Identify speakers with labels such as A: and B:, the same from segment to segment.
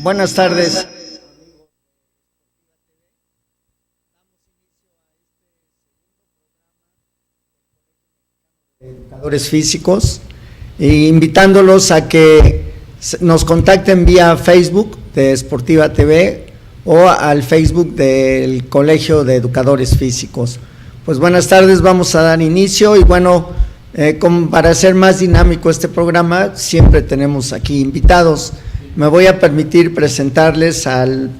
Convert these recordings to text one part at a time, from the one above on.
A: Buenas tardes. Educadores físicos, e invitándolos a que nos contacten vía Facebook de Sportiva TV o al Facebook del Colegio de Educadores Físicos. Pues buenas tardes, vamos a dar inicio y bueno, para hacer más dinámico este programa, siempre tenemos aquí invitados. Me voy a permitir presentarles al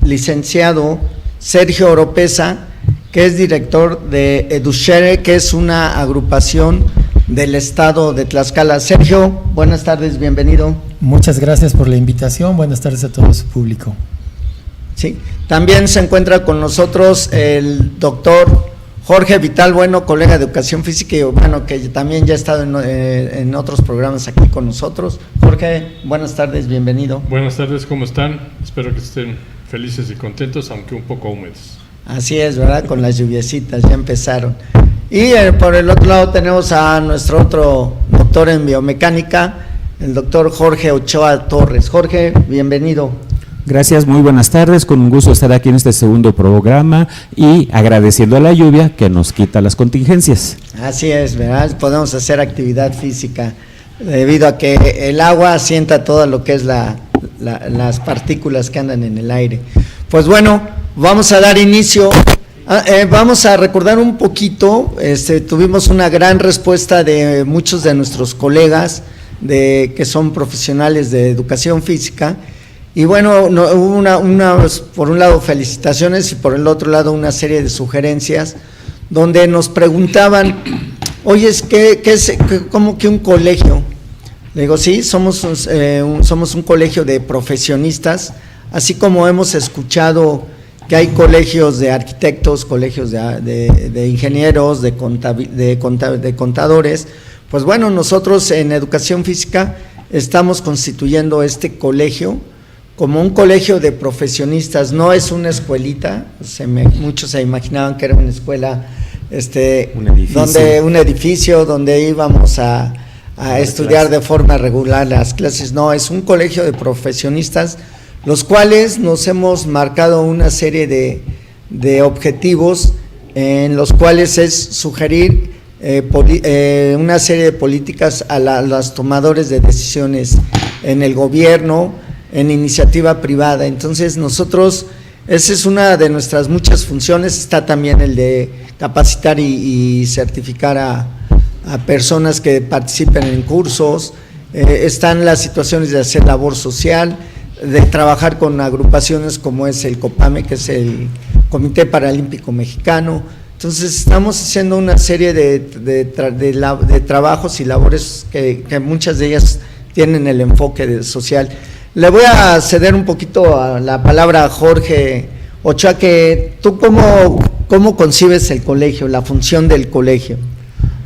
A: licenciado Sergio Oropesa, que es director de Educhere, que es una agrupación del estado de Tlaxcala. Sergio, buenas tardes, bienvenido.
B: Muchas gracias por la invitación, buenas tardes a todo su público.
A: Sí, también se encuentra con nosotros el doctor Jorge Vital Bueno, colega de Educación Física y bueno, que también ya ha estado en otros programas aquí con nosotros. Jorge, buenas tardes, bienvenido.
C: Buenas tardes, ¿cómo están? Espero que estén felices y contentos, aunque un poco húmedos.
A: Así es, ¿verdad? Con las lluviecitas, ya empezaron. Y por el otro lado tenemos a nuestro otro doctor en biomecánica, el doctor Jorge Ochoa Torres. Jorge, bienvenido.
D: Gracias, muy buenas tardes, con un gusto estar aquí en este segundo programa y agradeciendo a la lluvia que nos quita las contingencias.
A: Así es, ¿verdad? Podemos hacer actividad física debido a que el agua asienta todo lo que es las partículas que andan en el aire. Pues bueno, vamos a dar inicio. Vamos a recordar un poquito, tuvimos una gran respuesta de muchos de nuestros colegas que son profesionales de educación física y bueno, hubo por un lado felicitaciones y por el otro lado una serie de sugerencias donde nos preguntaban, oye, ¿cómo que un colegio? Le digo, sí, somos un colegio de profesionistas, así como hemos escuchado que hay colegios de arquitectos, colegios de ingenieros, de contadores. Pues bueno, nosotros en Educación Física estamos constituyendo este colegio como un colegio de profesionistas, no es una escuelita, muchos se imaginaban que era una escuela, un edificio donde íbamos a estudiar de forma regular las clases, no, es un colegio de profesionistas, los cuales nos hemos marcado una serie de objetivos en los cuales es sugerir una serie de políticas a los tomadores de decisiones en el gobierno, en iniciativa privada. Entonces nosotros, esa es una de nuestras muchas funciones, está también el de capacitar y certificar a personas que participen en cursos, están las situaciones de hacer labor social, de trabajar con agrupaciones como es el COPAME, que es el Comité Paralímpico Mexicano. Entonces estamos haciendo una serie de trabajos y labores que muchas de ellas tienen el enfoque social. Le voy a ceder un poquito a la palabra a Jorge Ochoa, que tú cómo concibes el colegio, la función del colegio.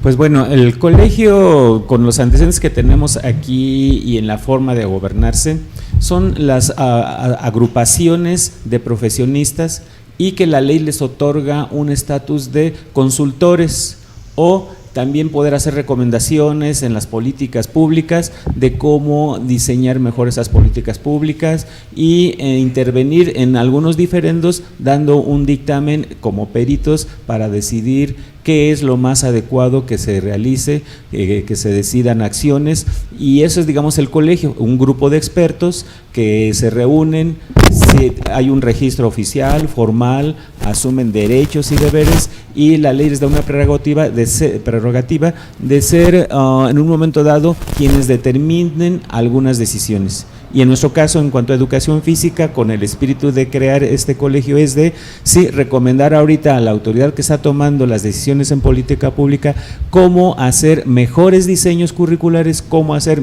D: Pues bueno, el colegio, con los antecedentes que tenemos aquí y en la forma de gobernarse, son las agrupaciones de profesionistas y que la ley les otorga un estatus de consultores o también poder hacer recomendaciones en las políticas públicas de cómo diseñar mejor esas políticas públicas y intervenir en algunos diferendos dando un dictamen como peritos para decidir qué es lo más adecuado que se realice, que se decidan acciones, y eso es, digamos, el colegio, un grupo de expertos que se reúnen, hay un registro oficial, formal, asumen derechos y deberes, y la ley les da una prerrogativa de ser en un momento dado quienes determinen algunas decisiones. Y en nuestro caso, en cuanto a educación física, con el espíritu de crear este colegio es de, sí, recomendar ahorita a la autoridad que está tomando las decisiones en política pública cómo hacer mejores diseños curriculares, cómo hacer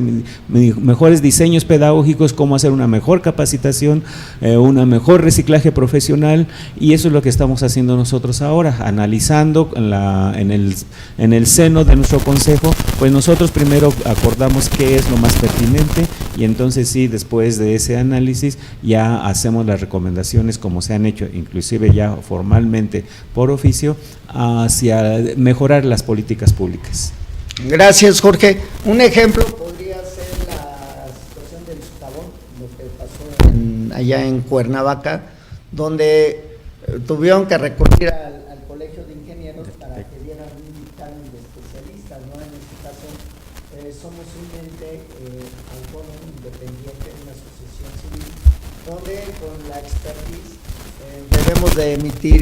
D: mejores diseños pedagógicos, cómo hacer una mejor capacitación, un mejor reciclaje profesional, y eso es lo que estamos haciendo nosotros ahora, analizando en el seno de nuestro consejo, pues nosotros primero acordamos qué es lo más pertinente y entonces sí, después de ese análisis ya hacemos las recomendaciones como se han hecho, inclusive ya formalmente por oficio, hacia mejorar las políticas públicas.
A: Gracias, Jorge. Un ejemplo podría ser la situación del socavón. Los que pasó allá en Cuernavaca, donde tuvieron que recurrir al Colegio de Ingenieros para que dieran un dictamen de especialistas, ¿no? En este caso, somos un ente autónomo, independiente, una asociación civil, donde con la expertise debemos de emitir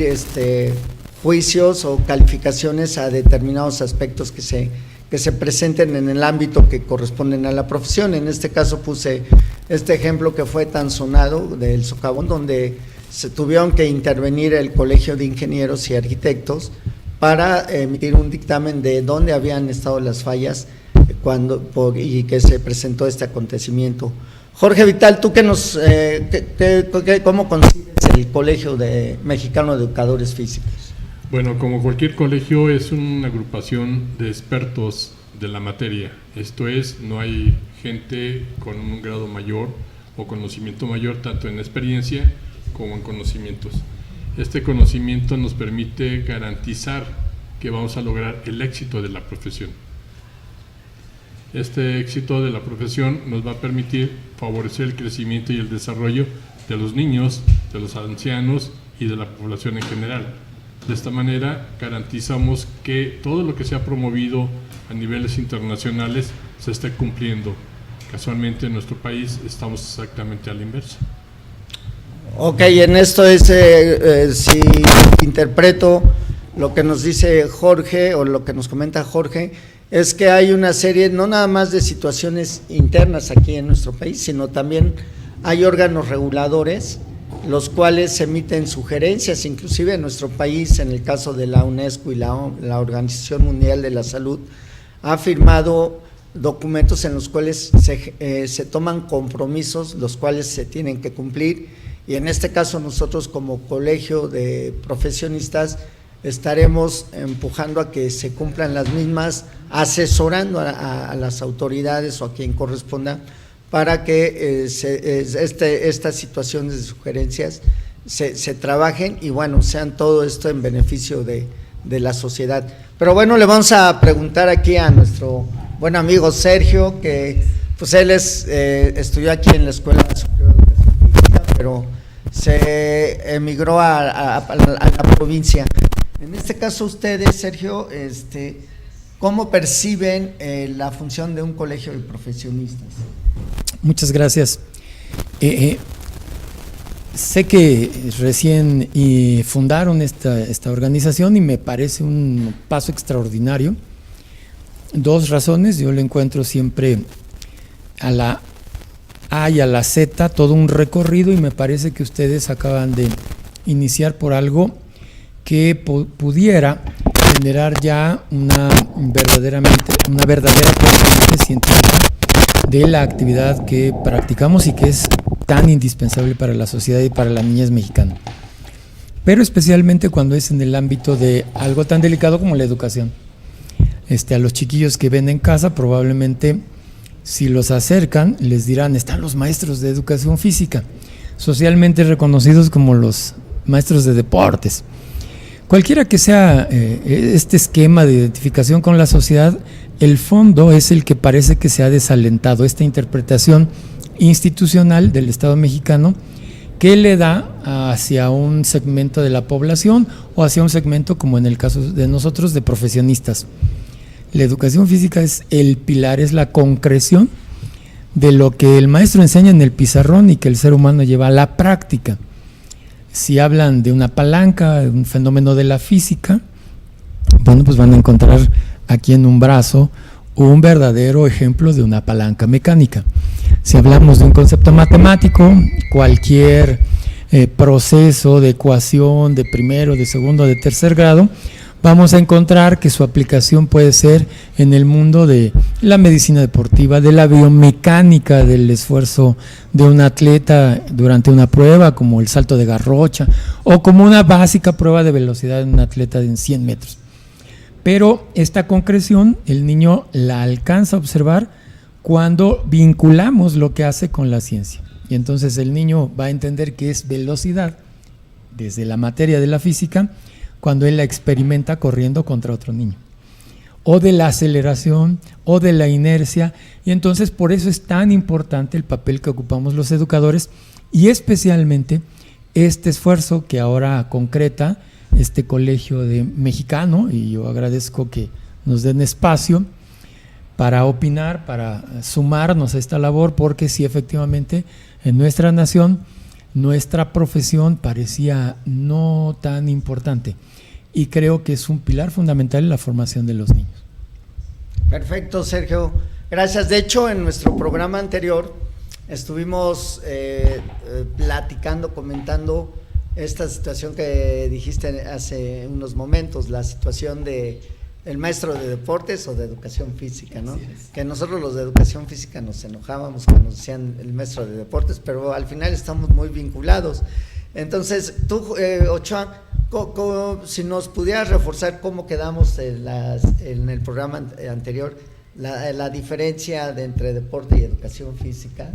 A: juicios o calificaciones a determinados aspectos que se presenten en el ámbito que corresponden a la profesión. En este caso puse este ejemplo que fue tan sonado del socavón, donde se tuvieron que intervenir el Colegio de Ingenieros y Arquitectos para emitir un dictamen de dónde habían estado las fallas y que se presentó este acontecimiento. Jorge Vital, ¿tú cómo concibes el Colegio Mexicano de Educadores Físicos?
C: Bueno, como cualquier colegio, es una agrupación de expertos de la materia. Esto es, no hay gente con un grado mayor o conocimiento mayor, tanto en experiencia como en conocimientos. Este conocimiento nos permite garantizar que vamos a lograr el éxito de la profesión. Este éxito de la profesión nos va a permitir favorecer el crecimiento y el desarrollo de los niños, de los ancianos y de la población en general. De esta manera garantizamos que todo lo que se ha promovido a niveles internacionales se esté cumpliendo. Casualmente en nuestro país estamos exactamente a la inversa.
A: Ok, en esto si interpreto lo que nos dice Jorge o lo que nos comenta Jorge, es que hay una serie no nada más de situaciones internas aquí en nuestro país, sino también hay órganos reguladores los cuales emiten sugerencias, inclusive en nuestro país, en el caso de la UNESCO y la Organización Mundial de la Salud, ha firmado documentos en los cuales se toman compromisos, los cuales se tienen que cumplir, y en este caso nosotros como colegio de profesionistas estaremos empujando a que se cumplan las mismas, asesorando a las autoridades o a quien corresponda, para que estas situaciones de sugerencias se trabajen y bueno, sean todo esto en beneficio de la sociedad. Pero bueno, le vamos a preguntar aquí a nuestro buen amigo Sergio, que pues él estudió aquí en la Escuela Superior de Educación Física, pero se emigró a la provincia. En este caso ustedes, Sergio, ¿cómo perciben la función de un colegio de profesionistas?
B: Muchas gracias. Sé que recién fundaron esta organización y me parece un paso extraordinario. Dos razones, yo le encuentro siempre a la A y a la Z todo un recorrido, y me parece que ustedes acaban de iniciar por algo que pudiera generar ya una verdadera componente científica de la actividad que practicamos y que es tan indispensable para la sociedad y para la niñez mexicana, pero especialmente cuando es en el ámbito de algo tan delicado como la educación. A los chiquillos que ven en casa, probablemente si los acercan les dirán: están los maestros de educación física, socialmente reconocidos como los maestros de deportes. Cualquiera que sea este esquema de identificación con la sociedad, el fondo es el que parece que se ha desalentado, esta interpretación institucional del Estado mexicano que le da hacia un segmento de la población o hacia un segmento, como en el caso de nosotros, de profesionistas. La educación física es el pilar, es la concreción de lo que el maestro enseña en el pizarrón y que el ser humano lleva a la práctica. Si hablan de una palanca, un fenómeno de la física, bueno, pues van a encontrar aquí en un brazo un verdadero ejemplo de una palanca mecánica. Si hablamos de un concepto matemático, cualquier proceso de ecuación de primero, de segundo, de tercer grado, vamos a encontrar que su aplicación puede ser en el mundo de la medicina deportiva, de la biomecánica, del esfuerzo de un atleta durante una prueba, como el salto de garrocha, o como una básica prueba de velocidad en un atleta de 100 metros. Pero esta concreción el niño la alcanza a observar cuando vinculamos lo que hace con la ciencia. Y entonces el niño va a entender que es velocidad desde la materia de la física cuando él la experimenta corriendo contra otro niño. o de la aceleración o de la inercia, y entonces por eso es tan importante el papel que ocupamos los educadores y especialmente este esfuerzo que ahora concreta este colegio mexicano, y yo agradezco que nos den espacio para opinar, para sumarnos a esta labor, porque sí, efectivamente, en nuestra nación, nuestra profesión parecía no tan importante, y creo que es un pilar fundamental en la formación de los niños.
A: Perfecto, Sergio. Gracias. De hecho, en nuestro programa anterior estuvimos platicando, comentando esta situación que dijiste hace unos momentos, la situación de el maestro de deportes o de educación física, ¿no? Que nosotros los de educación física nos enojábamos cuando nos decían el maestro de deportes, pero al final estamos muy vinculados. Entonces, tú, Ochoa, si nos pudieras reforzar cómo quedamos en el programa anterior, la diferencia entre deporte y educación física.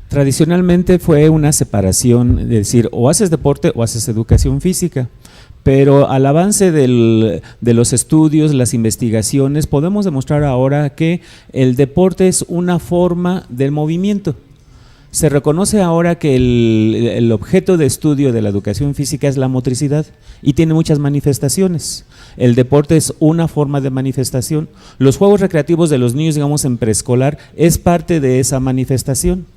D: Tradicionalmente fue una separación, es decir, o haces deporte o haces educación física. Pero al avance de los estudios, las investigaciones, podemos demostrar ahora que el deporte es una forma del movimiento. Se reconoce ahora que el objeto de estudio de la educación física es la motricidad y tiene muchas manifestaciones. El deporte es una forma de manifestación. Los juegos recreativos de los niños, digamos en preescolar, es parte de esa manifestación.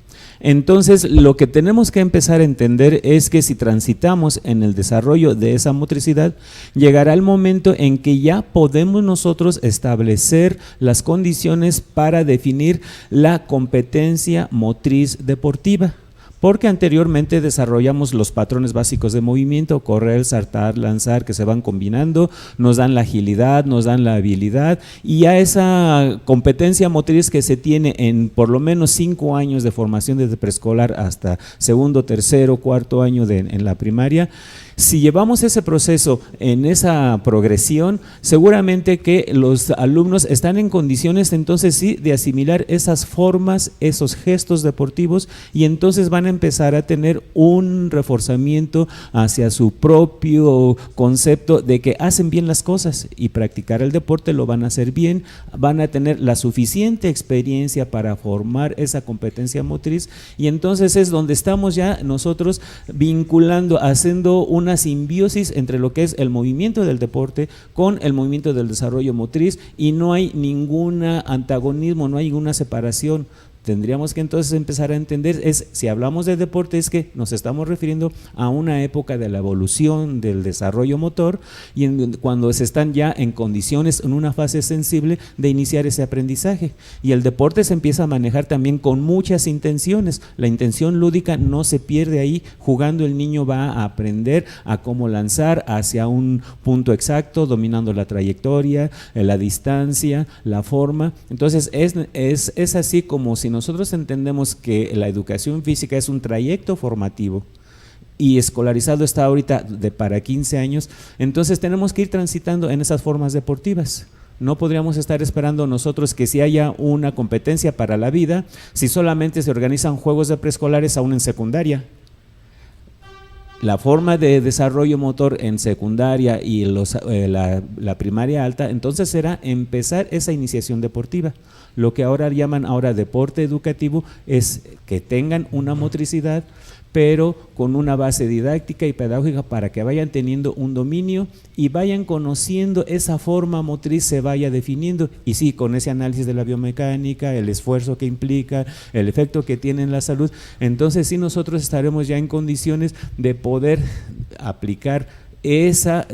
D: Entonces, lo que tenemos que empezar a entender es que si transitamos en el desarrollo de esa motricidad, llegará el momento en que ya podemos nosotros establecer las condiciones para definir la competencia motriz deportiva. Porque anteriormente desarrollamos los patrones básicos de movimiento, correr, saltar, lanzar, que se van combinando, nos dan la agilidad, nos dan la habilidad, y a esa competencia motriz que se tiene en por lo menos 5 años de formación desde preescolar hasta segundo, tercero, cuarto año en la primaria. Si llevamos ese proceso en esa progresión, seguramente que los alumnos están en condiciones entonces sí de asimilar esas formas, esos gestos deportivos, y entonces van a empezar a tener un reforzamiento hacia su propio concepto de que hacen bien las cosas, y practicar el deporte lo van a hacer bien, van a tener la suficiente experiencia para formar esa competencia motriz, y entonces es donde estamos ya nosotros vinculando, haciendo una simbiosis entre lo que es el movimiento del deporte con el movimiento del desarrollo motriz, y no hay ningún antagonismo, no hay ninguna separación. Tendríamos que entonces empezar a entender, si hablamos de deporte, es que nos estamos refiriendo a una época de la evolución del desarrollo motor, y cuando se están ya en condiciones, en una fase sensible de iniciar ese aprendizaje, y el deporte se empieza a manejar también con muchas intenciones. La intención lúdica no se pierde ahí. Jugando el niño va a aprender a cómo lanzar hacia un punto exacto, dominando la trayectoria, la distancia, la forma. Entonces es así como si nosotros entendemos que la educación física es un trayecto formativo y escolarizado está ahorita para 15 años, entonces tenemos que ir transitando en esas formas deportivas. No podríamos estar esperando nosotros que si haya una competencia para la vida, si solamente se organizan juegos de preescolares aún en secundaria. La forma de desarrollo motor en secundaria y la primaria alta, entonces será empezar esa iniciación deportiva. Lo que ahora llaman deporte educativo es que tengan una motricidad, pero con una base didáctica y pedagógica para que vayan teniendo un dominio y vayan conociendo esa forma motriz, se vaya definiendo, y sí, con ese análisis de la biomecánica, el esfuerzo que implica, el efecto que tiene en la salud, entonces sí nosotros estaremos ya en condiciones de poder aplicar esa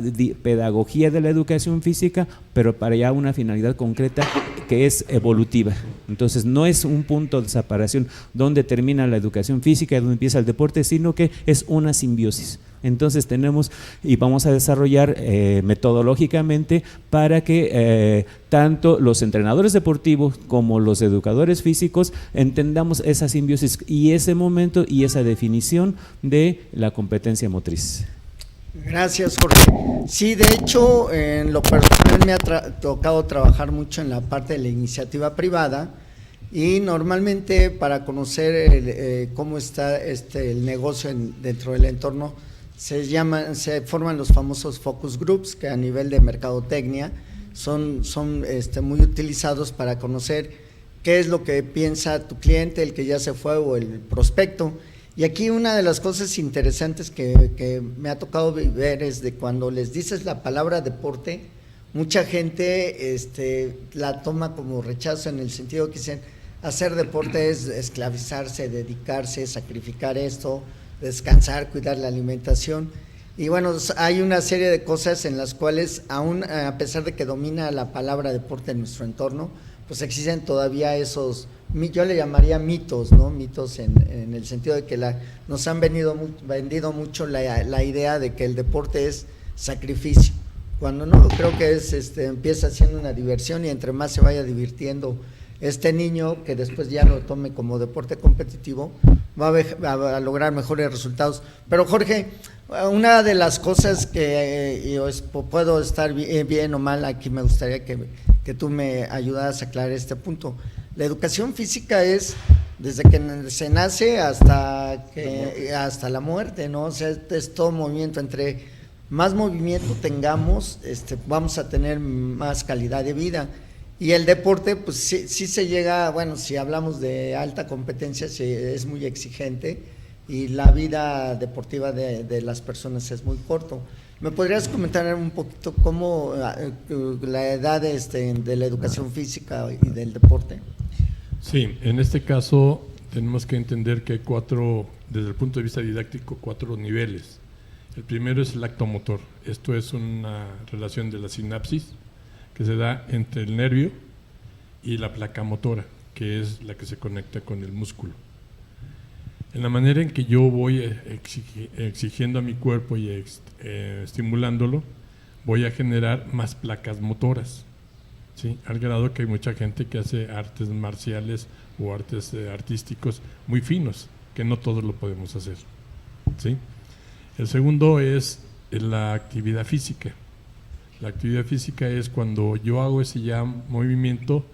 D: pedagogía de la educación física, pero para ya una finalidad concreta que es evolutiva. Entonces no es un punto de separación donde termina la educación física y donde empieza el deporte, sino que es una simbiosis. Entonces tenemos y vamos a desarrollar metodológicamente para que tanto los entrenadores deportivos como los educadores físicos entendamos esa simbiosis y ese momento y esa definición de la competencia motriz.
A: Gracias, Jorge. Sí, de hecho, en lo personal me ha tocado trabajar mucho en la parte de la iniciativa privada, y normalmente para conocer cómo está el negocio dentro del entorno se forman los famosos focus groups, que a nivel de mercadotecnia son muy utilizados para conocer qué es lo que piensa tu cliente, el que ya se fue o el prospecto. Y aquí una de las cosas interesantes que me ha tocado ver es de cuando les dices la palabra deporte, mucha gente la toma como rechazo, en el sentido que dicen, hacer deporte es esclavizarse, dedicarse, sacrificar esto, descansar, cuidar la alimentación. Y bueno, hay una serie de cosas en las cuales, aún a pesar de que domina la palabra deporte en nuestro entorno, pues existen todavía esos, yo le llamaría mitos, ¿no? Mitos en el sentido de que nos han vendido mucho la idea de que el deporte es sacrificio, cuando no, creo que empieza siendo una diversión, y entre más se vaya divirtiendo este niño, que después ya lo tome como deporte competitivo, va a lograr mejores resultados. Pero Jorge, una de las cosas que puedo estar bien o mal, aquí me gustaría que tú me ayudaras a aclarar este punto. La educación física es desde que se nace hasta la muerte, ¿no? O sea, es todo movimiento. Entre más movimiento tengamos, vamos a tener más calidad de vida. Y el deporte, pues sí se llega, bueno, si hablamos de alta competencia, sí, es muy exigente, y la vida deportiva de las personas es muy corto. ¿Me podrías comentar un poquito cómo la edad de la educación física y del deporte?
C: Sí, en este caso tenemos que entender que hay desde el punto de vista didáctico, 4 niveles. El primero es el acto motor. Esto es una relación de la sinapsis que se da entre el nervio y la placa motora, que es la que se conecta con el músculo. En la manera en que yo voy exigiendo a mi cuerpo y estimulándolo, voy a generar más placas motoras, ¿sí? Al grado que hay mucha gente que hace artes marciales o artes artísticos muy finos, que no todos lo podemos hacer, ¿sí? El segundo es la actividad física. La actividad física es cuando yo hago ese ya movimiento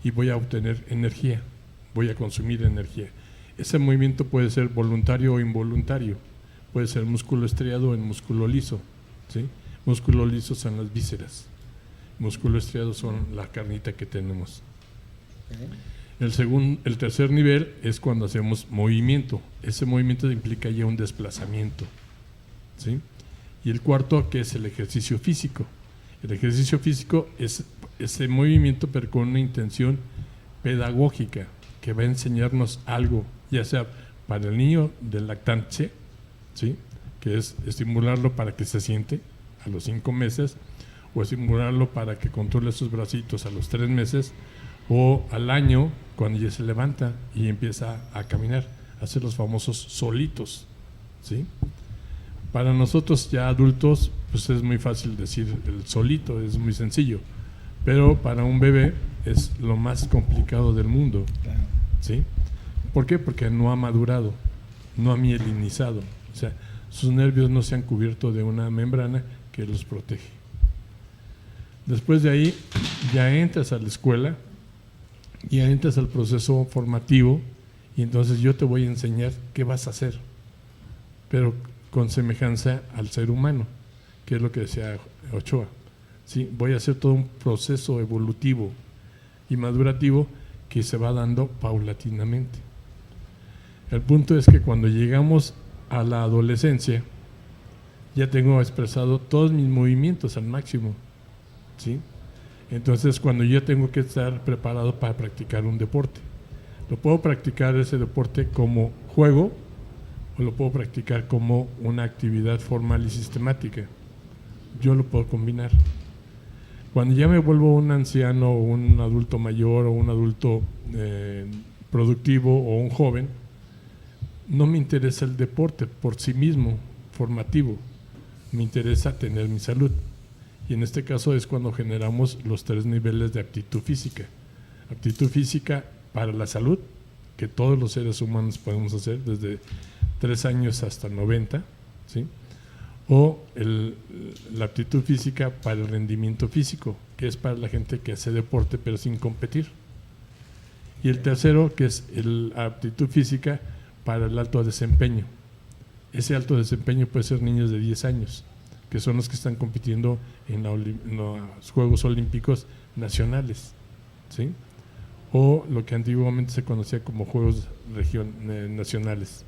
C: y voy a obtener energía, voy a consumir energía. Ese movimiento puede ser voluntario o involuntario, puede ser músculo estriado o en músculo liso, ¿sí? Músculo liso son las vísceras, músculo estriado son la carnita que tenemos. El tercer nivel es cuando hacemos movimiento. Ese movimiento implica ya un desplazamiento, ¿sí? Y el cuarto, que es el ejercicio físico. El ejercicio físico es ese movimiento, pero con una intención pedagógica, que va a enseñarnos algo, ya sea para el niño del lactante, ¿sí? Que es estimularlo para que se siente a los 5 meses, o estimularlo para que controle sus bracitos a los 3 meses, o al año, cuando ya se levanta y empieza a caminar, hacer los famosos solitos, ¿sí? Para nosotros ya adultos, pues es muy fácil decir el solito, es muy sencillo, pero para un bebé es lo más complicado del mundo, ¿sí? ¿Por qué? Porque no ha madurado, no ha mielinizado, o sea, sus nervios no se han cubierto de una membrana que los protege. Después de ahí ya entras a la escuela, ya entras al proceso formativo, y entonces yo te voy a enseñar qué vas a hacer, pero con semejanza al ser humano, que es lo que decía Ochoa, ¿sí? Voy a hacer todo un proceso evolutivo y madurativo que se va dando paulatinamente. El punto es que cuando llegamos a la adolescencia, ya tengo expresado todos mis movimientos al máximo, ¿sí? Entonces, cuando yo tengo que estar preparado para practicar un deporte, lo puedo practicar ese deporte como juego, o lo puedo practicar como una actividad formal y sistemática. Yo lo puedo combinar. Cuando ya me vuelvo un anciano o un adulto mayor o un adulto productivo o un joven, no me interesa el deporte por sí mismo, formativo, me interesa tener mi salud. Y en este caso es cuando generamos los 3 niveles de aptitud física. Aptitud física para la salud, que todos los seres humanos podemos hacer desde 3 años hasta 90, ¿sí? O la aptitud física para el rendimiento físico, que es para la gente que hace deporte pero sin competir. Y el tercero, que es la aptitud física para el alto desempeño. Ese alto desempeño puede ser niños de 10 años, que son los que están compitiendo en los Juegos Olímpicos Nacionales, ¿sí? O lo que antiguamente se conocía como Juegos Nacionales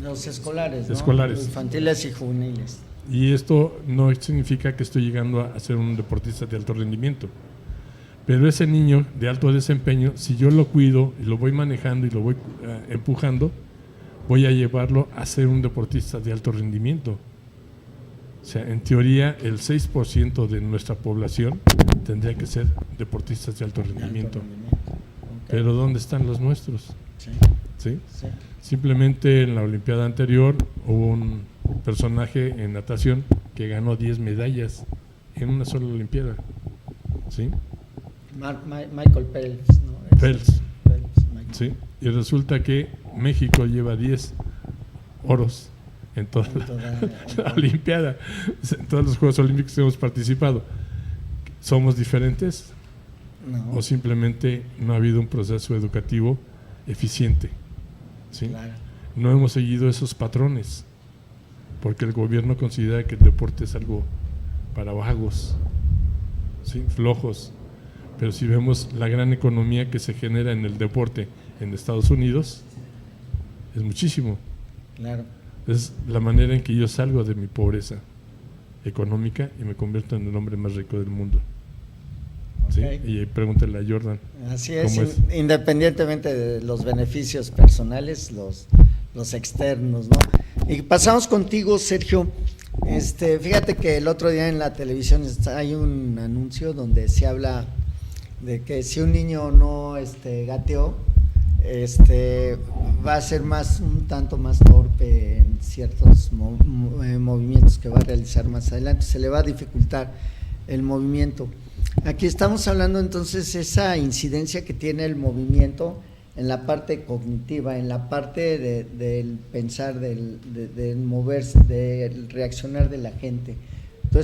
A: los escolares, ¿no?
C: Escolares.
A: Infantiles y juveniles.
C: Y esto no significa que estoy llegando a ser un deportista de alto rendimiento. Pero ese niño de alto desempeño, si yo lo cuido y lo voy manejando y lo voy empujando, voy a llevarlo a ser un deportista de alto rendimiento. O sea, en teoría, el 6% de nuestra población tendría que ser deportistas de alto rendimiento. Okay. Pero ¿dónde están los nuestros?
A: Sí.
C: ¿Sí?
A: Sí.
C: Simplemente en la Olimpiada anterior hubo un personaje en natación que ganó 10 medallas en una sola Olimpiada. ¿Sí?
A: Michael Phelps, ¿no?
C: Phelps. Sí. Y resulta que México lleva 10 oros en toda la Olimpiada, en todos los Juegos Olímpicos que hemos participado. ¿Somos diferentes?
A: No.
C: ¿O simplemente no ha habido un proceso educativo eficiente? ¿Sí?
A: Claro.
C: No hemos seguido esos patrones, porque el gobierno considera que el deporte es algo para vagos, ¿sí? Flojos. Pero si vemos la gran economía que se genera en el deporte en Estados Unidos, es muchísimo.
A: Claro.
C: Es la manera en que yo salgo de mi pobreza económica y me convierto en el hombre más rico del mundo. Okay. ¿Sí? Y pregúntale a Jordan.
A: Así es, independientemente de los beneficios personales, los externos, ¿no? Y pasamos contigo, Sergio. Fíjate que el otro día en la televisión hay un anuncio donde se habla de que si un niño no gateó, va a ser un tanto más torpe en ciertos movimientos que va a realizar más adelante, se le va a dificultar el movimiento. Aquí estamos hablando entonces esa incidencia que tiene el movimiento en la parte cognitiva, en la parte del pensar, del moverse, del reaccionar de la gente. Tú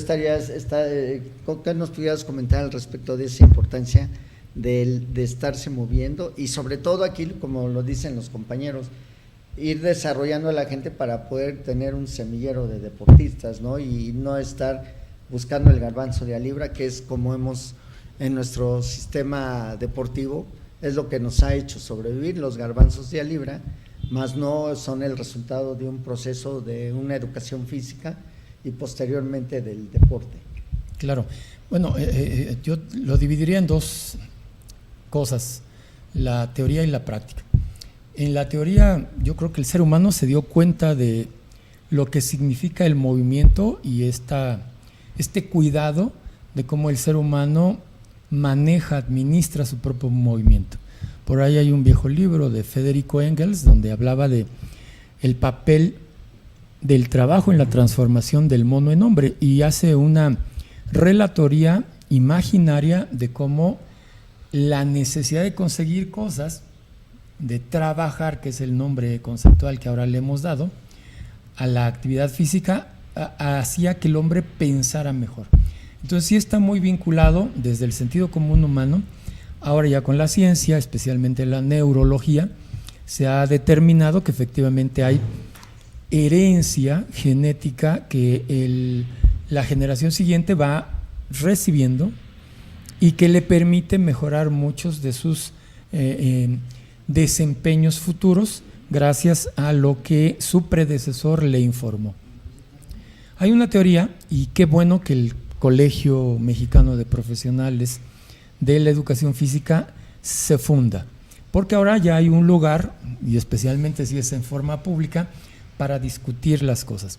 A: ¿qué nos pudieras comentar al respecto de esa importancia de estarse moviendo? Y sobre todo aquí, como lo dicen los compañeros, ir desarrollando a la gente para poder tener un semillero de deportistas, ¿no? Y no estar buscando el garbanzo de a libra, que es como hemos en nuestro sistema deportivo, es lo que nos ha hecho sobrevivir, los garbanzos de a libra, más no son el resultado de un proceso de una educación física y posteriormente del deporte.
B: Claro, bueno, yo lo dividiría en dos cosas, la teoría y la práctica. En la teoría, yo creo que el ser humano se dio cuenta de lo que significa el movimiento y este cuidado de cómo el ser humano maneja, administra su propio movimiento. Por ahí hay un viejo libro de Federico Engels donde hablaba de el papel del trabajo en la transformación del mono en hombre y hace una relatoría imaginaria de cómo la necesidad de conseguir cosas, de trabajar, que es el nombre conceptual que ahora le hemos dado a la actividad física, hacía que el hombre pensara mejor. Entonces sí está muy vinculado desde el sentido común humano. Ahora ya con la ciencia, especialmente la neurología, se ha determinado que efectivamente hay herencia genética que la generación siguiente va recibiendo y que le permite mejorar muchos de sus desempeños futuros gracias a lo que su predecesor le informó. Hay una teoría, y qué bueno que el Colegio Mexicano de Profesionales de la Educación Física se funda, porque ahora ya hay un lugar, y especialmente si es en forma pública, para discutir las cosas.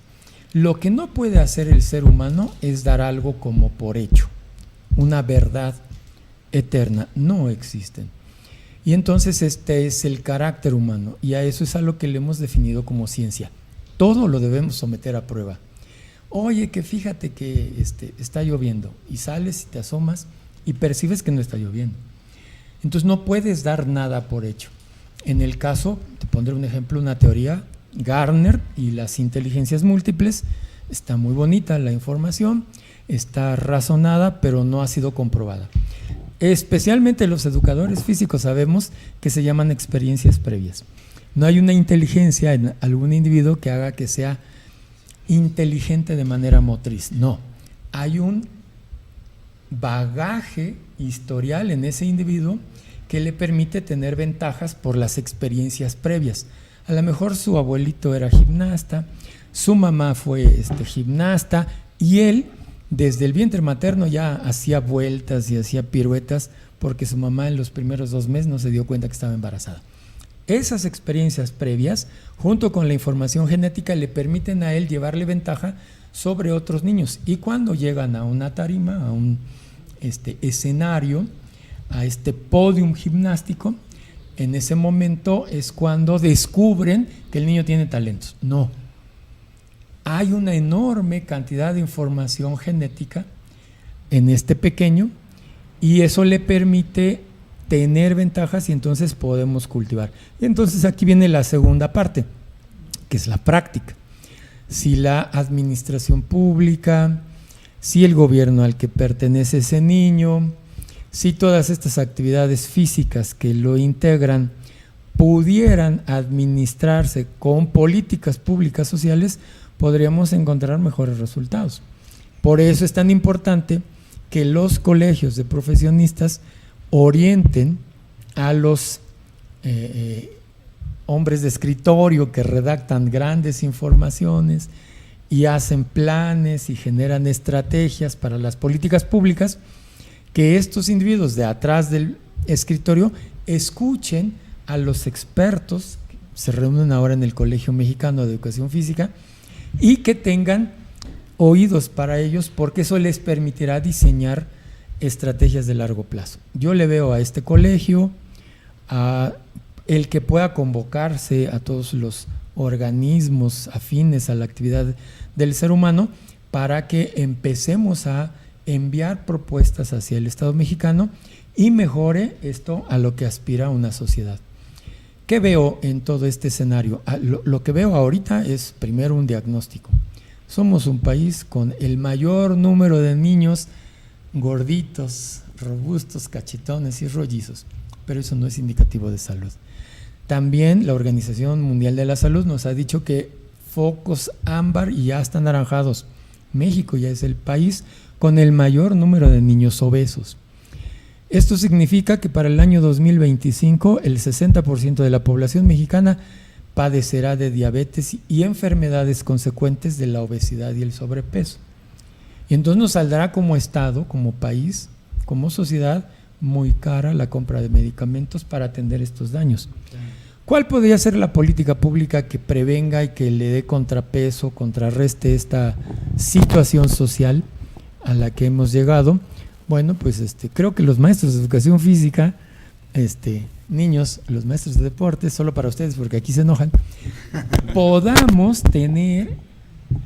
B: Lo que no puede hacer el ser humano es dar algo como por hecho, una verdad eterna, no existen. Y entonces este es el carácter humano, y a eso es a lo que le hemos definido como ciencia. Todo lo debemos someter a prueba. Oye, que fíjate que está lloviendo, y sales y te asomas y percibes que no está lloviendo. Entonces no puedes dar nada por hecho. En el caso, te pondré un ejemplo, una teoría, Gardner y las inteligencias múltiples, está muy bonita la información, está razonada, pero no ha sido comprobada. Especialmente los educadores físicos sabemos que se llaman experiencias previas. No hay una inteligencia en algún individuo que haga que sea inteligente de manera motriz, no, hay un bagaje historial en ese individuo que le permite tener ventajas por las experiencias previas. A lo mejor su abuelito era gimnasta, su mamá fue gimnasta y él desde el vientre materno ya hacía vueltas y hacía piruetas porque su mamá en los primeros 2 meses no se dio cuenta que estaba embarazada. Esas experiencias previas, junto con la información genética, le permiten a él llevarle ventaja sobre otros niños. Y cuando llegan a una tarima, a un escenario, a este podium gimnástico, en ese momento es cuando descubren que el niño tiene talentos. No. Hay una enorme cantidad de información genética en este pequeño y eso le permite tener ventajas y entonces podemos cultivar. Y entonces aquí viene la segunda parte, que es la práctica. Si la administración pública, si el gobierno al que pertenece ese niño, si todas estas actividades físicas que lo integran pudieran administrarse con políticas públicas sociales, podríamos encontrar mejores resultados. Por eso es tan importante que los colegios de profesionistas orienten a los hombres de escritorio que redactan grandes informaciones y hacen planes y generan estrategias para las políticas públicas, que estos individuos de atrás del escritorio escuchen a los expertos, que se reúnen ahora en el Colegio Mexicano de Educación Física, y que tengan oídos para ellos, porque eso les permitirá diseñar estrategias de largo plazo. Yo le veo a este colegio, a el que pueda convocarse a todos los organismos afines a la actividad del ser humano para que empecemos a enviar propuestas hacia el Estado mexicano y mejore esto a lo que aspira una sociedad. ¿Qué veo en todo este escenario? Lo que veo ahorita es primero un diagnóstico. Somos un país con el mayor número de niños gorditos, robustos, cachetones y rollizos, pero eso no es indicativo de salud. También la Organización Mundial de la Salud nos ha dicho que focos ámbar y ya están anaranjados. México ya es el país con el mayor número de niños obesos. Esto significa que para el año 2025 el 60% de la población mexicana padecerá de diabetes y enfermedades consecuentes de la obesidad y el sobrepeso. Y entonces nos saldrá como Estado, como país, como sociedad, muy cara la compra de medicamentos para atender estos daños. ¿Cuál podría ser la política pública que prevenga y que le dé contrapeso, contrarreste esta situación social a la que hemos llegado? Bueno, pues creo que los maestros de educación física, niños, los maestros de deporte, solo para ustedes porque aquí se enojan, podamos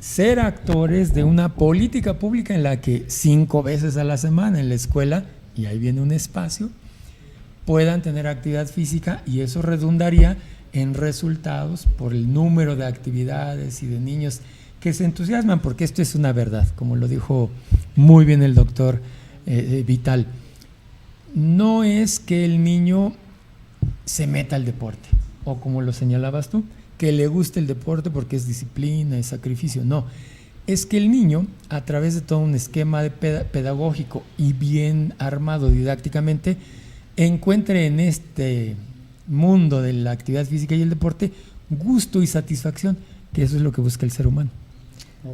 B: ser actores de una política pública en la que 5 veces a la semana en la escuela, y ahí viene un espacio, puedan tener actividad física, y eso redundaría en resultados por el número de actividades y de niños que se entusiasman, porque esto es una verdad, como lo dijo muy bien el doctor Vital. No es que el niño se meta al deporte, o como lo señalabas tú, que le guste el deporte porque es disciplina, es sacrificio. No, es que el niño, a través de todo un esquema pedagógico y bien armado didácticamente, encuentre en este mundo de la actividad física y el deporte gusto y satisfacción, que eso es lo que busca el ser humano.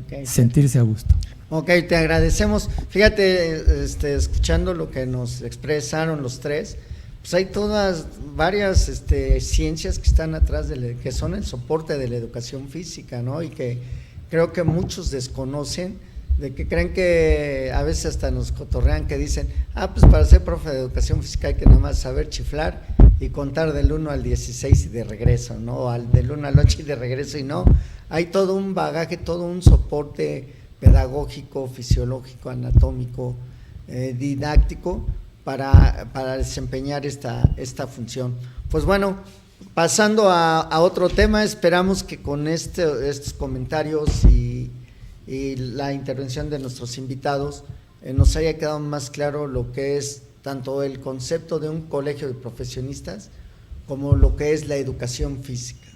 B: Okay. Sentirse a gusto.
A: Ok, te agradecemos. Fíjate, escuchando lo que nos expresaron los tres, pues hay varias ciencias que están atrás, que son el soporte de la educación física, ¿no? Y que creo que muchos desconocen, de que creen que a veces hasta nos cotorrean, que dicen, pues para ser profe de educación física hay que nada más saber chiflar y contar del 1 al 16 y de regreso, ¿no? O del 1 al 8 y de regreso, y no, hay todo un bagaje, todo un soporte pedagógico, fisiológico, anatómico, didáctico para desempeñar esta función. Pues bueno, pasando a otro tema, esperamos que con estos comentarios y la intervención de nuestros invitados nos haya quedado más claro lo que es tanto el concepto de un colegio de profesionistas como lo que es la educación física,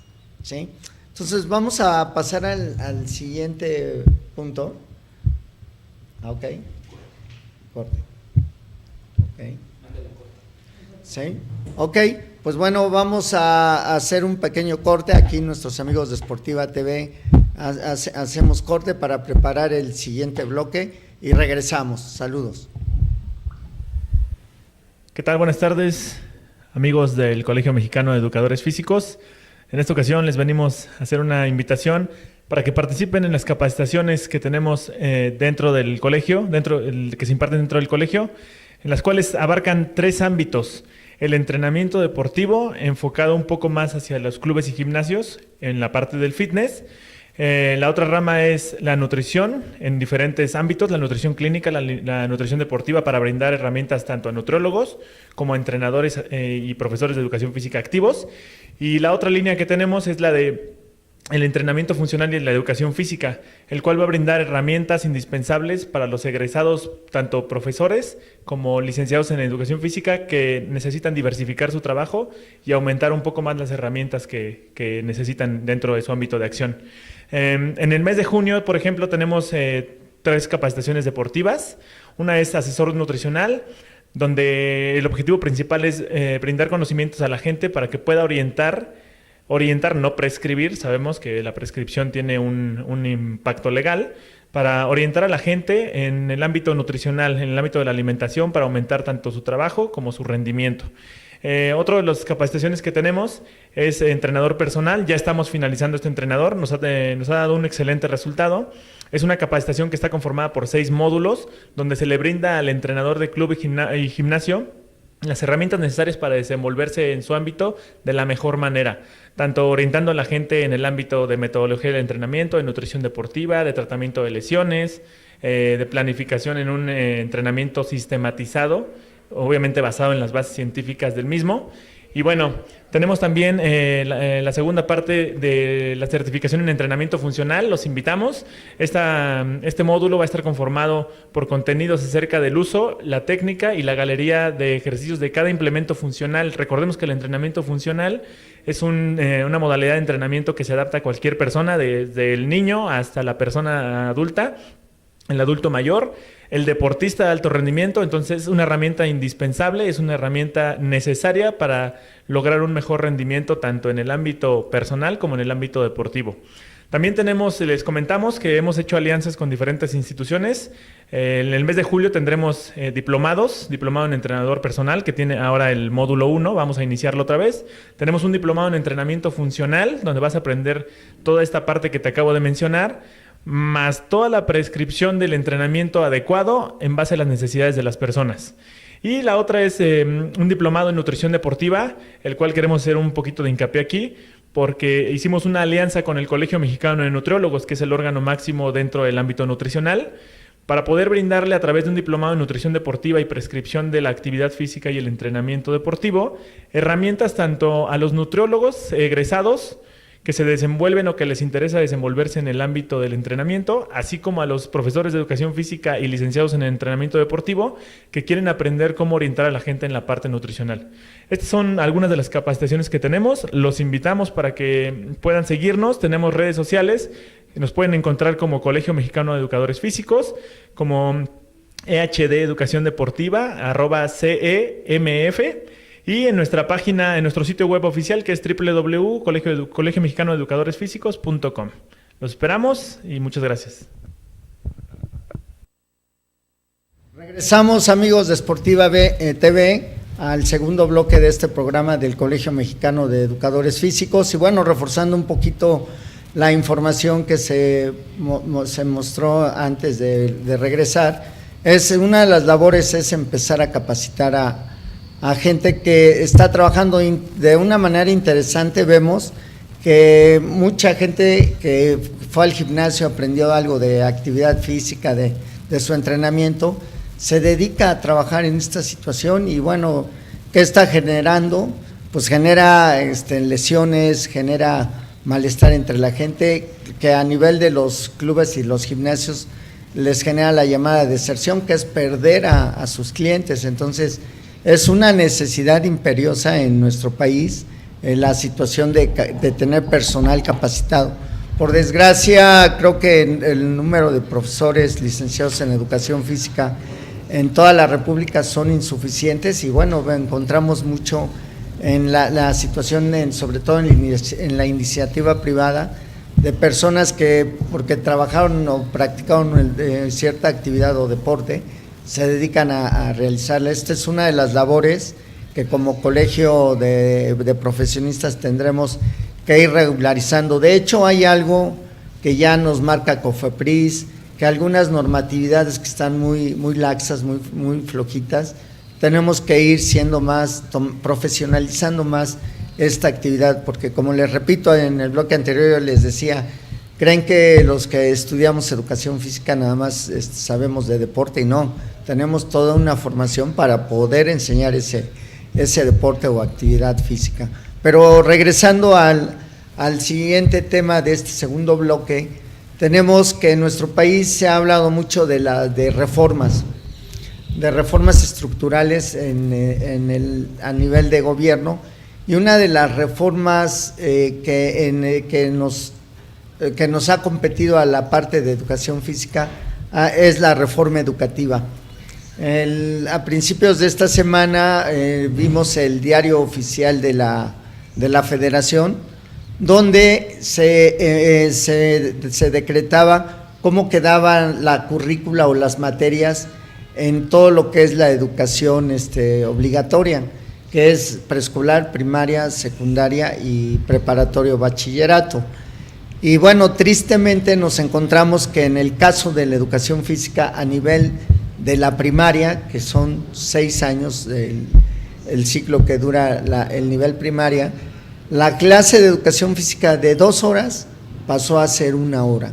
A: ¿sí? Entonces vamos a pasar al siguiente punto. Ok. Corte. Ok. Sí. Ok. Pues bueno, vamos a hacer un pequeño corte. Aquí nuestros amigos de Sportiva TV hacemos corte para preparar el siguiente bloque y regresamos. Saludos.
E: ¿Qué tal? Buenas tardes, amigos del Colegio Mexicano de Educadores Físicos. En esta ocasión les venimos a hacer una invitación para que participen en las capacitaciones que tenemos dentro del colegio, que se imparten dentro del colegio, en las cuales abarcan 3 ámbitos. El entrenamiento deportivo, enfocado un poco más hacia los clubes y gimnasios, en la parte del fitness. La otra rama es la nutrición en diferentes ámbitos, la nutrición clínica, la nutrición deportiva, para brindar herramientas tanto a nutriólogos como a entrenadores y profesores de educación física activos. Y la otra línea que tenemos es la de el entrenamiento funcional y la educación física, el cual va a brindar herramientas indispensables para los egresados, tanto profesores como licenciados en educación física, que necesitan diversificar su trabajo y aumentar un poco más las herramientas que necesitan dentro de su ámbito de acción. En el mes de junio, por ejemplo, tenemos 3 capacitaciones deportivas. Una es asesor nutricional, donde el objetivo principal es brindar conocimientos a la gente para que pueda orientar, no prescribir. Sabemos que la prescripción tiene un impacto legal, para orientar a la gente en el ámbito nutricional, en el ámbito de la alimentación, para aumentar tanto su trabajo como su rendimiento. Otro de las capacitaciones que tenemos es entrenador personal. Ya estamos finalizando este entrenador, nos ha dado un excelente resultado. Es una capacitación que está conformada por 6 módulos, donde se le brinda al entrenador de club y gimnasio las herramientas necesarias para desenvolverse en su ámbito de la mejor manera, tanto orientando a la gente en el ámbito de metodología del entrenamiento, de nutrición deportiva, de tratamiento de lesiones, de planificación en un entrenamiento sistematizado, obviamente basado en las bases científicas del mismo. Y bueno, tenemos también la segunda parte de la certificación en entrenamiento funcional. Los invitamos. Este módulo va a estar conformado por contenidos acerca del uso, la técnica y la galería de ejercicios de cada implemento funcional. Recordemos que el entrenamiento funcional es una modalidad de entrenamiento que se adapta a cualquier persona, desde el niño hasta la persona adulta, el adulto mayor, el deportista de alto rendimiento. Entonces es una herramienta indispensable, es una herramienta necesaria para lograr un mejor rendimiento tanto en el ámbito personal como en el ámbito deportivo. También les comentamos que hemos hecho alianzas con diferentes instituciones. En el mes de julio tendremos diplomado en entrenador personal, que tiene ahora el módulo 1, vamos a iniciarlo otra vez. Tenemos un diplomado en entrenamiento funcional, donde vas a aprender toda esta parte que te acabo de mencionar, más toda la prescripción del entrenamiento adecuado en base a las necesidades de las personas. Y la otra es un diplomado en nutrición deportiva, el cual queremos hacer un poquito de hincapié aquí, porque hicimos una alianza con el Colegio Mexicano de Nutriólogos, que es el órgano máximo dentro del ámbito nutricional, para poder brindarle a través de un diplomado en nutrición deportiva y prescripción de la actividad física y el entrenamiento deportivo, herramientas tanto a los nutriólogos egresados que se desenvuelven o que les interesa desenvolverse en el ámbito del entrenamiento, así como a los profesores de educación física y licenciados en el entrenamiento deportivo que quieren aprender cómo orientar a la gente en la parte nutricional. Estas son algunas de las capacitaciones que tenemos. Los invitamos para que puedan seguirnos. Tenemos redes sociales, nos pueden encontrar como Colegio Mexicano de Educadores Físicos, como EHD Educación Deportiva, @CEMF, y en nuestra página, en nuestro sitio web oficial, que es www.colegiomexicanoeducadoresfísicos.com. Los esperamos y muchas gracias.
A: Regresamos, amigos de Sportiva TV, al segundo bloque de este programa del Colegio Mexicano de Educadores Físicos. Y bueno, reforzando un poquito la información que se mostró antes de regresar, una de las labores es empezar a capacitar a gente que está trabajando de una manera interesante. Vemos que mucha gente que fue al gimnasio, aprendió algo de actividad física, de su entrenamiento, se dedica a trabajar en esta situación. Y bueno, ¿qué está generando? Pues genera lesiones, genera malestar entre la gente, que a nivel de los clubes y los gimnasios les genera la llamada deserción, que es perder a sus clientes. Entonces es una necesidad imperiosa en nuestro país la situación de tener personal capacitado. Por desgracia, creo que el número de profesores licenciados en educación física en toda la República son insuficientes y bueno, encontramos mucho en la situación, sobre todo en la iniciativa privada, de personas que porque trabajaron o practicaron cierta actividad o deporte, se dedican a realizarla. Esta es una de las labores que como colegio de profesionistas tendremos que ir regularizando. De hecho, hay algo que ya nos marca COFEPRIS, que algunas normatividades que están muy laxas, muy flojitas, tenemos que ir siendo más, profesionalizando más esta actividad, porque como les repito, en el bloque anterior yo les decía, creen que los que estudiamos educación física nada más sabemos de deporte y no, tenemos toda una formación para poder enseñar ese deporte o actividad física. Pero regresando al siguiente tema de este segundo bloque, tenemos que en nuestro país se ha hablado mucho de reformas estructurales a nivel de gobierno, y una de las reformas que nos ha competido a la parte de educación física es la reforma educativa. A principios de esta semana vimos el diario oficial de la Federación, donde se decretaba cómo quedaba la currícula o las materias en todo lo que es la educación obligatoria, que es preescolar, primaria, secundaria y preparatorio bachillerato. Y bueno, tristemente nos encontramos que en el caso de la educación física a nivel de la primaria, que son 6 años el ciclo que dura el nivel primaria, la clase de educación física de 2 horas pasó a ser 1 hora.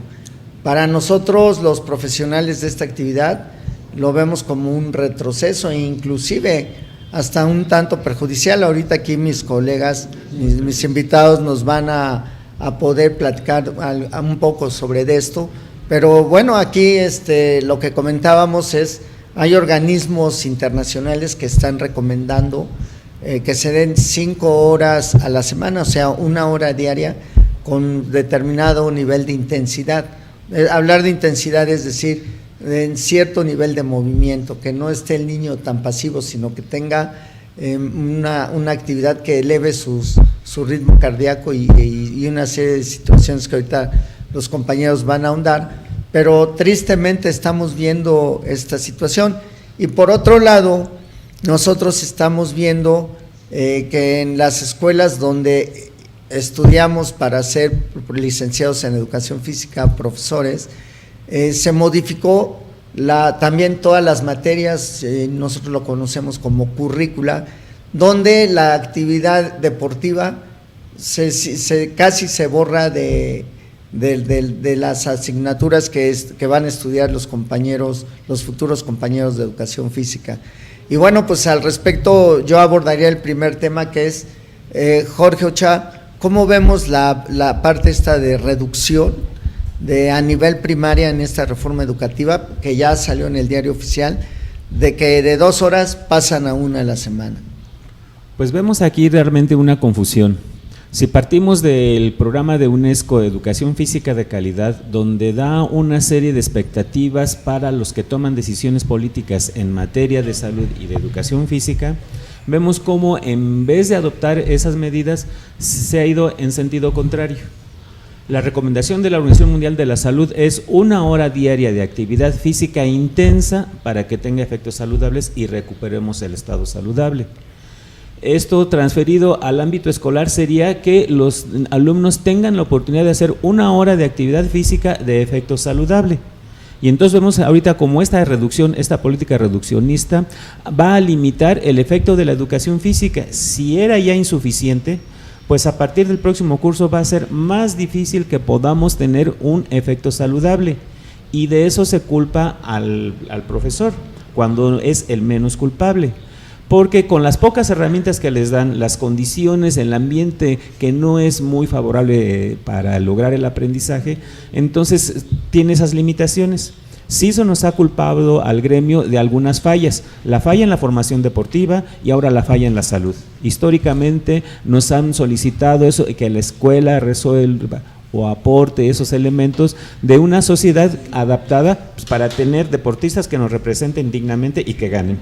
A: Para nosotros, los profesionales de esta actividad, lo vemos como un retroceso e inclusive hasta un tanto perjudicial. Ahorita aquí mis colegas, mis invitados nos van a poder platicar un poco sobre esto, pero bueno, aquí lo que comentábamos es, hay organismos internacionales que están recomendando que se den 5 horas a la semana, o sea, 1 hora diaria con determinado nivel de intensidad. Hablar de intensidad es decir, en cierto nivel de movimiento, que no esté el niño tan pasivo, sino que tenga una actividad que eleve su ritmo cardíaco y una serie de situaciones que ahorita los compañeros van a ahondar, pero tristemente estamos viendo esta situación. Y por otro lado, nosotros estamos viendo que en las escuelas donde estudiamos para ser licenciados en educación física, profesores, se modificó también todas las materias, nosotros lo conocemos como currícula, donde la actividad deportiva casi se borra de las asignaturas que van a estudiar los futuros compañeros de educación física. Y bueno, pues al respecto yo abordaría el primer tema, que es, Jorge Ochoa, ¿cómo vemos la parte esta de reducción a nivel primaria en esta reforma educativa que ya salió en el diario oficial, de que de 2 horas pasan a 1 a la semana?
D: Pues vemos aquí realmente una confusión. Si partimos del programa de UNESCO de Educación Física de Calidad, donde da una serie de expectativas para los que toman decisiones políticas en materia de salud y de educación física, vemos cómo en vez de adoptar esas medidas se ha ido en sentido contrario. La recomendación de la Organización Mundial de la Salud es 1 hora diaria de actividad física intensa para que tenga efectos saludables y recuperemos el estado saludable. Esto transferido al ámbito escolar sería que los alumnos tengan la oportunidad de hacer 1 hora de actividad física de efecto saludable. Y entonces vemos ahorita como esta política reduccionista va a limitar el efecto de la educación física. Si era ya insuficiente, pues a partir del próximo curso va a ser más difícil que podamos tener un efecto saludable, y de eso se culpa al profesor, cuando es el menos culpable, porque con las pocas herramientas que les dan, las condiciones, el ambiente que no es muy favorable para lograr el aprendizaje, entonces tiene esas limitaciones. Sí se nos ha culpado al gremio de algunas fallas, la falla en la formación deportiva y ahora la falla en la salud. Históricamente nos han solicitado eso, que la escuela resuelva o aporte esos elementos de una sociedad adaptada, pues, para tener deportistas que nos representen dignamente y que ganen.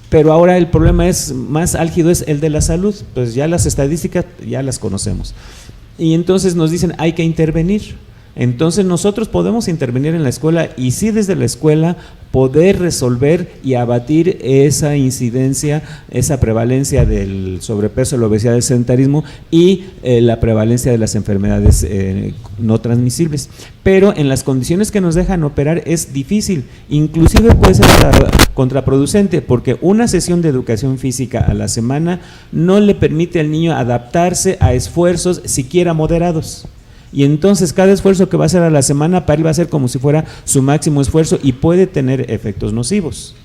D: Pero ahora el problema es más álgido, es el de la salud, pues ya las estadísticas ya las conocemos. Y entonces nos dicen hay que intervenir. Entonces nosotros podemos intervenir en la escuela y sí desde la escuela poder resolver y abatir esa incidencia, esa prevalencia del sobrepeso, la obesidad, el sedentarismo y la prevalencia de las enfermedades no transmisibles. Pero en las condiciones que nos dejan operar es difícil, inclusive puede ser contraproducente, porque una sesión de educación física a la semana no le permite al niño adaptarse a esfuerzos siquiera moderados. Y entonces cada esfuerzo que va a hacer a la semana para él va a ser como si fuera su máximo esfuerzo y puede tener efectos nocivos.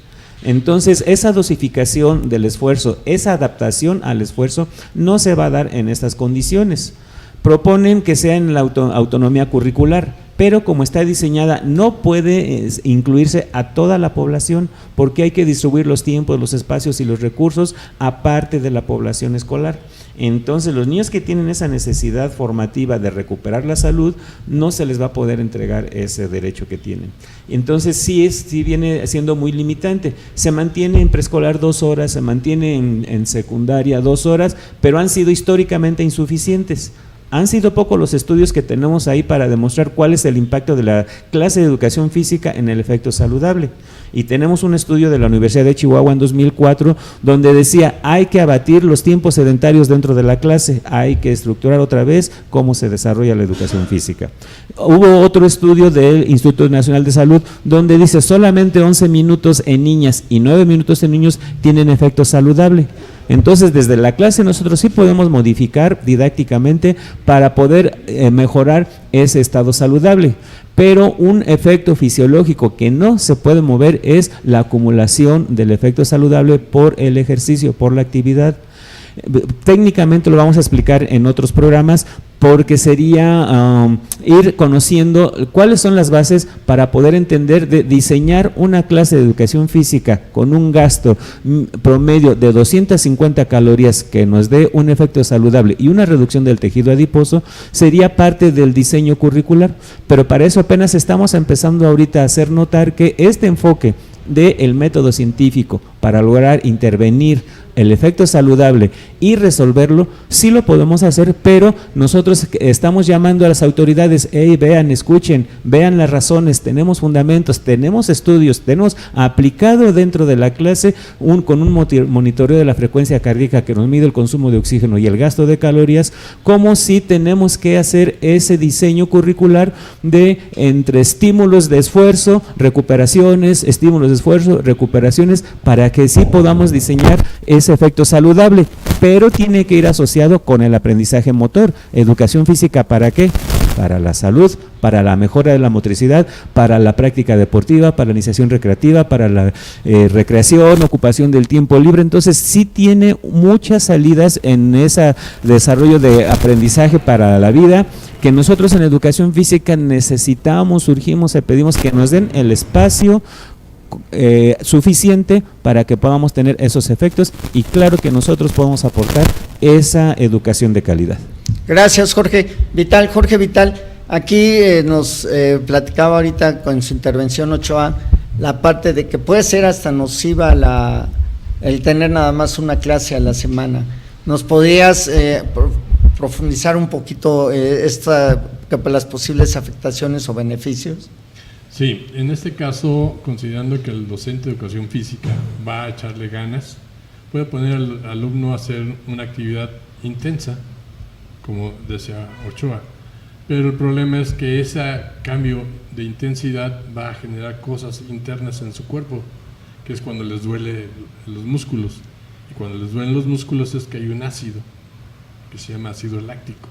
D: Entonces esa dosificación del esfuerzo, esa adaptación al esfuerzo no se va a dar en estas condiciones. Proponen que sea en la autonomía curricular, pero como está diseñada no puede incluirse a toda la población porque hay que distribuir los tiempos, los espacios y los recursos aparte de la población escolar. Entonces los niños que tienen esa necesidad formativa de recuperar la salud no se les va a poder entregar ese derecho que tienen. Entonces sí viene siendo muy limitante. Se mantiene en preescolar 2 horas, se mantiene en secundaria 2 horas, pero han sido históricamente insuficientes. Han sido pocos los estudios que tenemos ahí para demostrar cuál es el impacto de la clase de educación física en el efecto saludable. Y tenemos un estudio de la Universidad de Chihuahua en 2004 donde decía hay que abatir los tiempos sedentarios dentro de la clase, hay que estructurar otra vez cómo se desarrolla la educación física. Hubo otro estudio del Instituto Nacional de Salud donde dice solamente 11 minutos en niñas y 9 minutos en niños tienen efecto saludable. Entonces, desde la clase nosotros sí podemos modificar didácticamente para poder mejorar ese estado saludable, pero un efecto fisiológico que no se puede mover es la acumulación del efecto saludable por el ejercicio, por la actividad. Técnicamente lo vamos a explicar en otros programas porque sería ir conociendo cuáles son las bases para poder entender, de diseñar una clase de educación física con un gasto promedio de 250 calorías que nos dé un efecto saludable y una reducción del tejido adiposo, sería parte del diseño curricular, pero para eso apenas estamos empezando ahorita a hacer notar que este enfoque del método científico para lograr intervenir el efecto saludable y resolverlo, sí lo podemos hacer, pero nosotros estamos llamando a las autoridades, hey, vean, escuchen, vean las razones, tenemos fundamentos, tenemos estudios, tenemos aplicado dentro de la clase con un monitoreo de la frecuencia cardíaca que nos mide el consumo de oxígeno y el gasto de calorías, como si tenemos que hacer ese diseño curricular de entre estímulos de esfuerzo, recuperaciones, estímulos de esfuerzo, recuperaciones, para que sí podamos diseñar ese efecto saludable, pero tiene que ir asociado con el aprendizaje motor. Educación física, ¿para qué? Para la salud, para la mejora de la motricidad, para la práctica deportiva, para la iniciación recreativa, para la recreación, ocupación del tiempo libre. Entonces sí tiene muchas salidas en ese desarrollo de aprendizaje para la vida, que nosotros en educación física necesitamos, urgimos y pedimos que nos den el espacio suficiente para que podamos tener esos efectos, y claro que nosotros podemos aportar esa educación de calidad.
A: Gracias, Jorge Vital. Jorge Vital, aquí nos platicaba ahorita con su intervención, Ochoa, la parte de que puede ser hasta nociva el tener nada más una clase a la semana. ¿Nos podrías profundizar un poquito las posibles afectaciones o beneficios?
C: Sí, en este caso, considerando que el docente de educación física va a echarle ganas, puede poner al alumno a hacer una actividad intensa, como decía Ochoa, pero el problema es que ese cambio de intensidad va a generar cosas internas en su cuerpo, que es cuando les duele los músculos, y cuando les duelen los músculos es que hay un ácido, que se llama ácido láctico,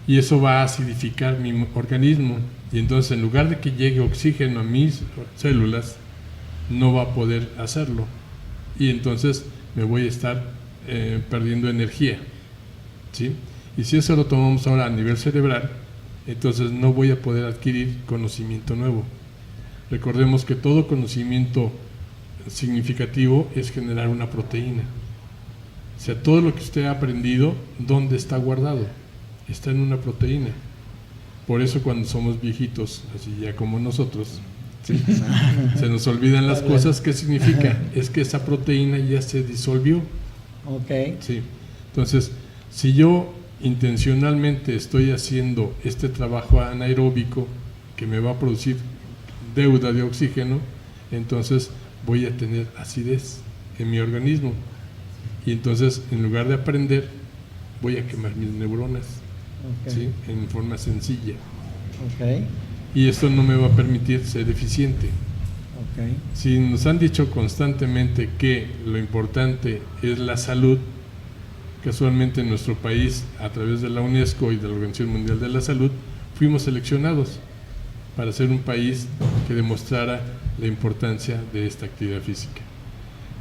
C: y eso va a acidificar mi organismo, y entonces en lugar de que llegue oxígeno a mis células, no va a poder hacerlo, y entonces me voy a estar perdiendo energía, ¿sí? Y si eso lo tomamos ahora a nivel cerebral, entonces no voy a poder adquirir conocimiento nuevo. Recordemos que todo conocimiento significativo es generar una proteína. O sea, todo lo que usted ha aprendido, ¿dónde está guardado? Está en una proteína. Por eso cuando somos viejitos, así ya como nosotros, ¿sí? Se nos olvidan las cosas. ¿Qué significa? Es que esa proteína ya se disolvió.
A: Ok.
C: Sí. Entonces, si yo intencionalmente estoy haciendo este trabajo anaeróbico que me va a producir deuda de oxígeno, entonces voy a tener acidez en mi organismo. Y entonces, en lugar de aprender, voy a quemar mis neuronas, ¿sí? En forma sencilla.
A: Ok.
C: Y esto no me va a permitir ser eficiente.
A: Ok.
C: Si nos han dicho constantemente que lo importante es la salud, casualmente en nuestro país, a través de la UNESCO y de la Organización Mundial de la Salud, fuimos seleccionados para ser un país que demostrara la importancia de esta actividad física.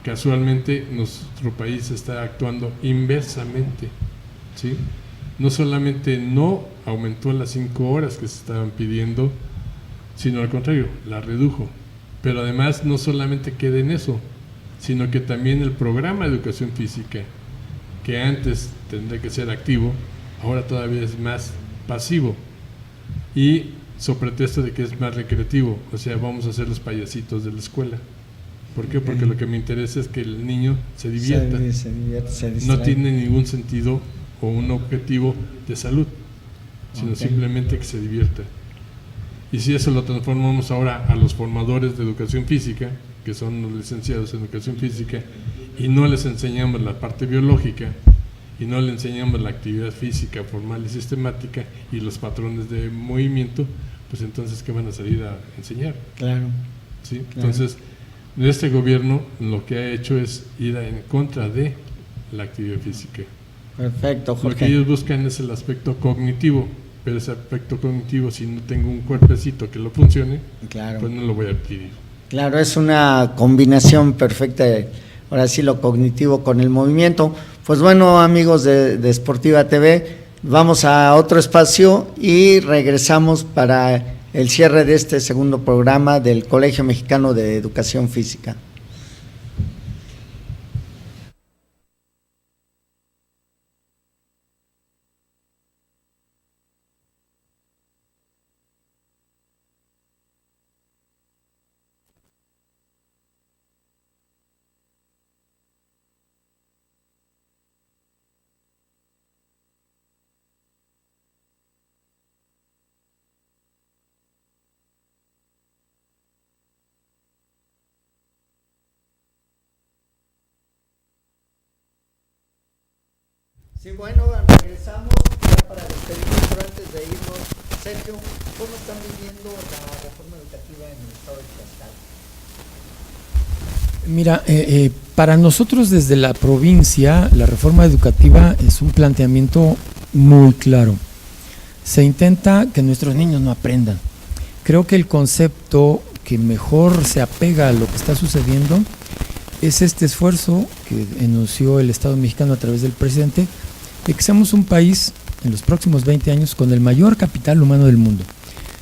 C: Casualmente nuestro país está actuando inversamente, ¿sí? No solamente no aumentó las 5 horas que se estaban pidiendo, sino al contrario, la redujo. Pero además no solamente queda en eso, sino que también el programa de educación física, que antes tendría que ser activo, ahora todavía es más pasivo. Y sobre pretexto de que es más recreativo, o sea, vamos a ser los payasitos de la escuela. ¿Por qué? Porque lo que me interesa es que el niño se divierta.
A: Se distrae.
C: No tiene ningún sentido o un objetivo de salud, sino simplemente que se divierta. Y si eso lo transformamos ahora a los formadores de educación física, que son los licenciados en educación física, y no les enseñamos la parte biológica, y no les enseñamos la actividad física formal y sistemática y los patrones de movimiento, pues entonces ¿qué van a salir a enseñar?
A: Claro.
C: ¿Sí?
A: Claro.
C: Entonces, este gobierno lo que ha hecho es ir en contra de la actividad física.
A: Perfecto, Jorge.
C: Lo que ellos buscan es el aspecto cognitivo, pero ese aspecto cognitivo, si no tengo un cuerpecito que lo funcione,
A: Claro.
C: pues no lo voy a adquirir.
A: Claro, es una combinación perfecta, ahora sí, lo cognitivo con el movimiento. Pues bueno, amigos de Sportiva TV, vamos a otro espacio y regresamos para el cierre de este segundo programa del Colegio Mexicano de Educación Física. Sí, bueno, regresamos ya para despedirnos, pero antes de irnos, Sergio, ¿cómo están viviendo la reforma educativa en el estado de Tlaxcala?
B: Mira, para nosotros desde la provincia, la reforma educativa es un planteamiento muy claro. Se intenta que nuestros niños no aprendan. Creo que el concepto que mejor se apega a lo que está sucediendo es este esfuerzo que enunció el Estado mexicano a través del presidente, de que seamos un país en los próximos 20 años con el mayor capital humano del mundo.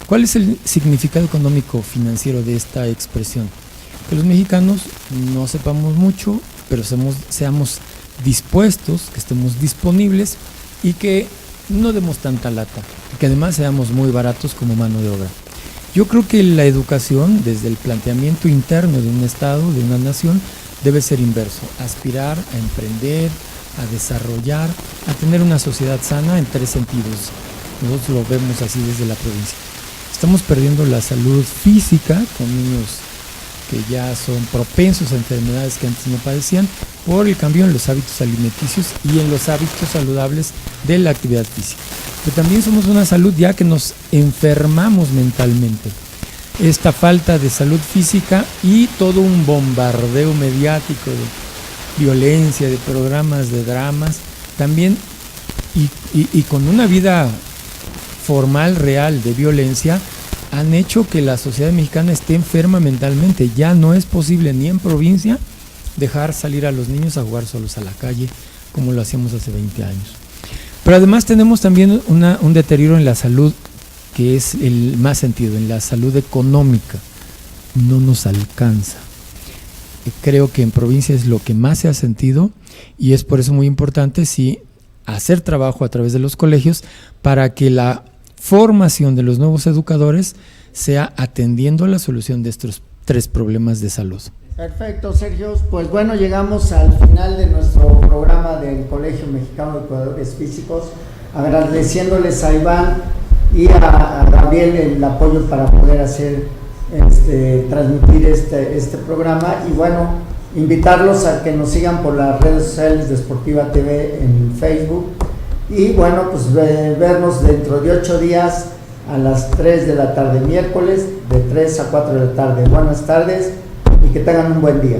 B: ¿Cuál es el significado económico financiero de esta expresión? Que los mexicanos no sepamos mucho, pero seamos dispuestos, que estemos disponibles y que no demos tanta lata, y que además seamos muy baratos como mano de obra. Yo creo que la educación, desde el planteamiento interno de un Estado, de una nación, debe ser inverso, aspirar a emprender, a desarrollar, a tener una sociedad sana en 3 sentidos. Nosotros lo vemos así desde la provincia. Estamos perdiendo la salud física con niños que ya son propensos a enfermedades que antes no padecían por el cambio en los hábitos alimenticios y en los hábitos saludables de la actividad física. Pero también somos una salud ya que nos enfermamos mentalmente. Esta falta de salud física y todo un bombardeo mediático de violencia, de programas, de dramas, también y con una vida formal, real de violencia, han hecho que la sociedad mexicana esté enferma mentalmente. Ya no es posible ni en provincia dejar salir a los niños a jugar solos a la calle como lo hacíamos hace 20 años. Pero además tenemos también un deterioro en la salud que es el más sentido, en la salud económica. no nos alcanza. Creo que en provincia es lo que más se ha sentido y es por eso muy importante hacer trabajo a través de los colegios para que la formación de los nuevos educadores sea atendiendo a la solución de estos 3 problemas de salud.
A: Perfecto, Sergio. Pues bueno, llegamos al final de nuestro programa del Colegio Mexicano de Educadores Físicos, agradeciéndoles a Iván y a Gabriel el apoyo para poder transmitir este programa, y bueno, invitarlos a que nos sigan por las redes sociales de Sportiva TV en Facebook, y bueno, pues vernos dentro de 8 días a las 3 de la tarde, miércoles, de 3 a 4 de la tarde. Buenas tardes y que tengan un buen día.